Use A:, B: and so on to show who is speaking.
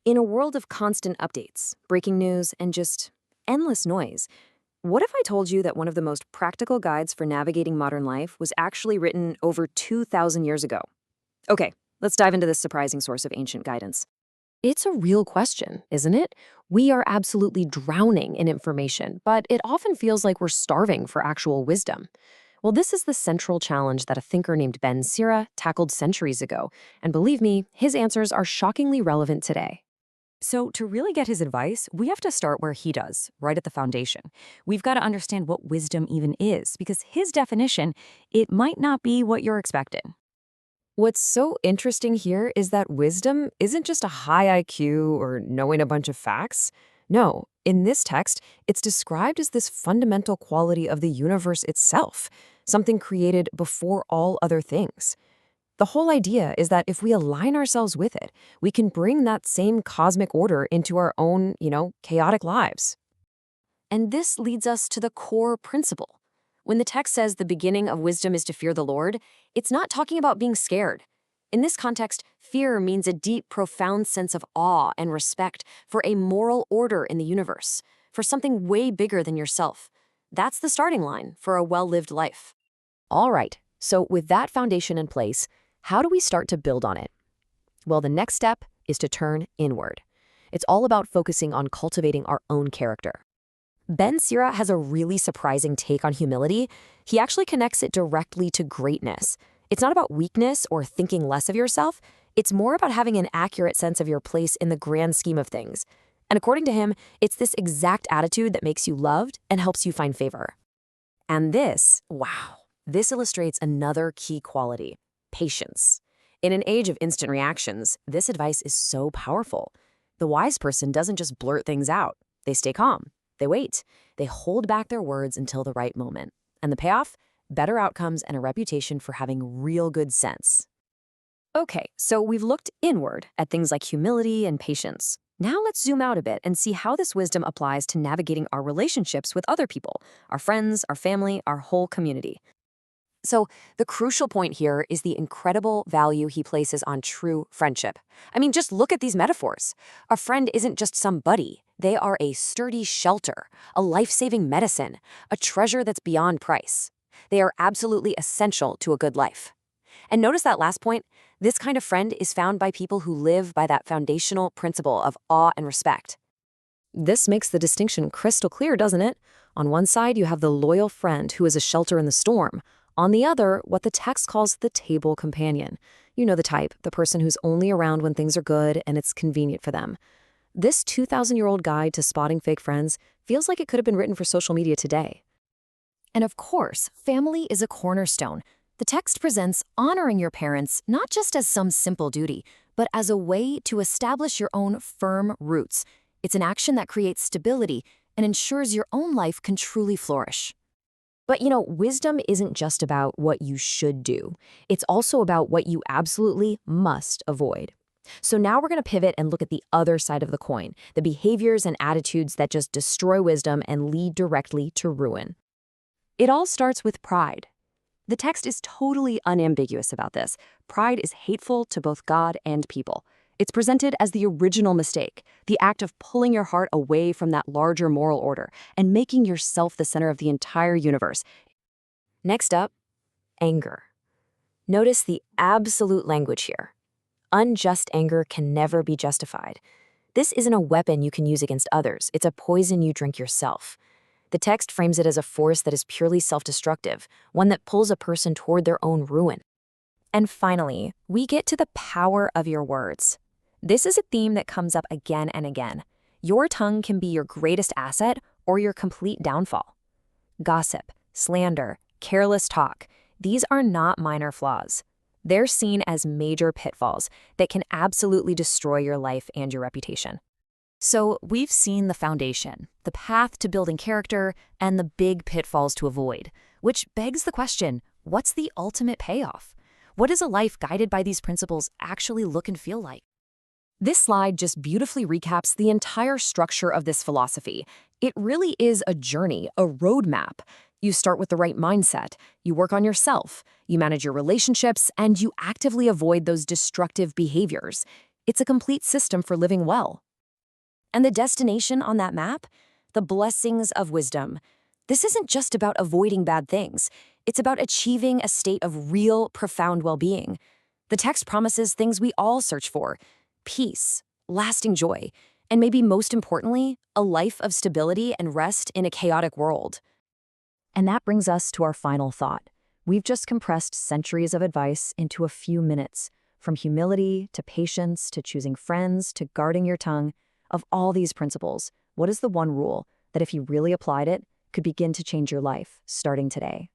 A: In a world of constant updates, breaking news, and just endless noise, what if I told you that one of the most practical guides for navigating modern life was actually written over 2,000 years ago? Okay, let's dive into this surprising source of ancient guidance. It's a real question, isn't it? We are absolutely drowning in information, but it often feels like we're starving for actual wisdom. Well, this is the central challenge that a thinker named Ben Sira tackled centuries ago, and believe me, his answers are shockingly relevant today.
B: So, to really get his advice, we have to start where he does, right at the foundation. We've got to understand what wisdom even is, because his definition, it might not be what you're expecting.
A: What's so interesting here is that wisdom isn't just a high IQ or knowing a bunch of facts. No, in this text, it's described as this fundamental quality of the universe itself, something created before all other things. The whole idea is that if we align ourselves with it, we can bring that same cosmic order into our own, chaotic lives. And this leads us to the core principle. When the text says the beginning of wisdom is to fear the Lord, it's not talking about being scared. In this context, fear means a deep, profound sense of awe and respect for a moral order in the universe, for something way bigger than yourself. That's the starting line for a well-lived life. All right, so with that foundation in place, how do we start to build on it? Well, the next step is to turn inward. It's all about focusing on cultivating our own character. Ben Sira has a really surprising take on humility. He actually connects it directly to greatness. It's not about weakness or thinking less of yourself. It's more about having an accurate sense of your place in the grand scheme of things. And according to him, it's this exact attitude that makes you loved and helps you find favor. And this illustrates another key quality: patience. In an age of instant reactions, this advice is so powerful. The wise person doesn't just blurt things out. They stay calm. They wait. They hold back their words until the right moment. And the payoff? Better outcomes and a reputation for having real good sense. Okay, so we've looked inward at things like humility and patience. Now let's zoom out a bit and see how this wisdom applies to navigating our relationships with other people, our friends, our family, our whole community. So, the crucial point here is the incredible value he places on true friendship. I mean, just look at these metaphors. A friend isn't just some buddy. They are a sturdy shelter, a life-saving medicine, a treasure that's beyond price. They are absolutely essential to a good life. And notice that last point. This kind of friend is found by people who live by that foundational principle of awe and respect. This makes the distinction crystal clear, doesn't it? On one side, you have the loyal friend who is a shelter in the storm. On the other, what the text calls the table companion. You know the type, the person who's only around when things are good and it's convenient for them. This 2,000-year-old guide to spotting fake friends feels like it could have been written for social media today. And of course, family is a cornerstone. The text presents honoring your parents not just as some simple duty, but as a way to establish your own firm roots. It's an action that creates stability and ensures your own life can truly flourish. But wisdom isn't just about what you should do. It's also about what you absolutely must avoid. So now we're going to pivot and look at the other side of the coin, the behaviors and attitudes that just destroy wisdom and lead directly to ruin. It all starts with pride. The text is totally unambiguous about this. Pride is hateful to both God and people. It's presented as the original mistake, the act of pulling your heart away from that larger moral order and making yourself the center of the entire universe. Next up, anger. Notice the absolute language here. Unjust anger can never be justified. This isn't a weapon you can use against others. It's a poison you drink yourself. The text frames it as a force that is purely self-destructive, one that pulls a person toward their own ruin. And finally, we get to the power of your words. This is a theme that comes up again and again. Your tongue can be your greatest asset or your complete downfall. Gossip, slander, careless talk, these are not minor flaws. They're seen as major pitfalls that can absolutely destroy your life and your reputation. So we've seen the foundation, the path to building character, and the big pitfalls to avoid, which begs the question, what's the ultimate payoff? What does a life guided by these principles actually look and feel like? This slide just beautifully recaps the entire structure of this philosophy. It really is a journey, a roadmap. You start with the right mindset, you work on yourself, you manage your relationships, and you actively avoid those destructive behaviors.
B: It's a complete system for living well. And the destination on that map? The blessings of wisdom. This isn't just about avoiding bad things. It's about achieving a state of real, profound well-being. The text promises things we all search for: peace, lasting joy, and maybe most importantly, a life of stability and rest in a chaotic world. And that brings us to our final thought. We've just compressed centuries of advice into a few minutes, from humility to patience to choosing friends to guarding your tongue. Of all these principles, what is the one rule that if you really applied it, could begin to change your life starting today?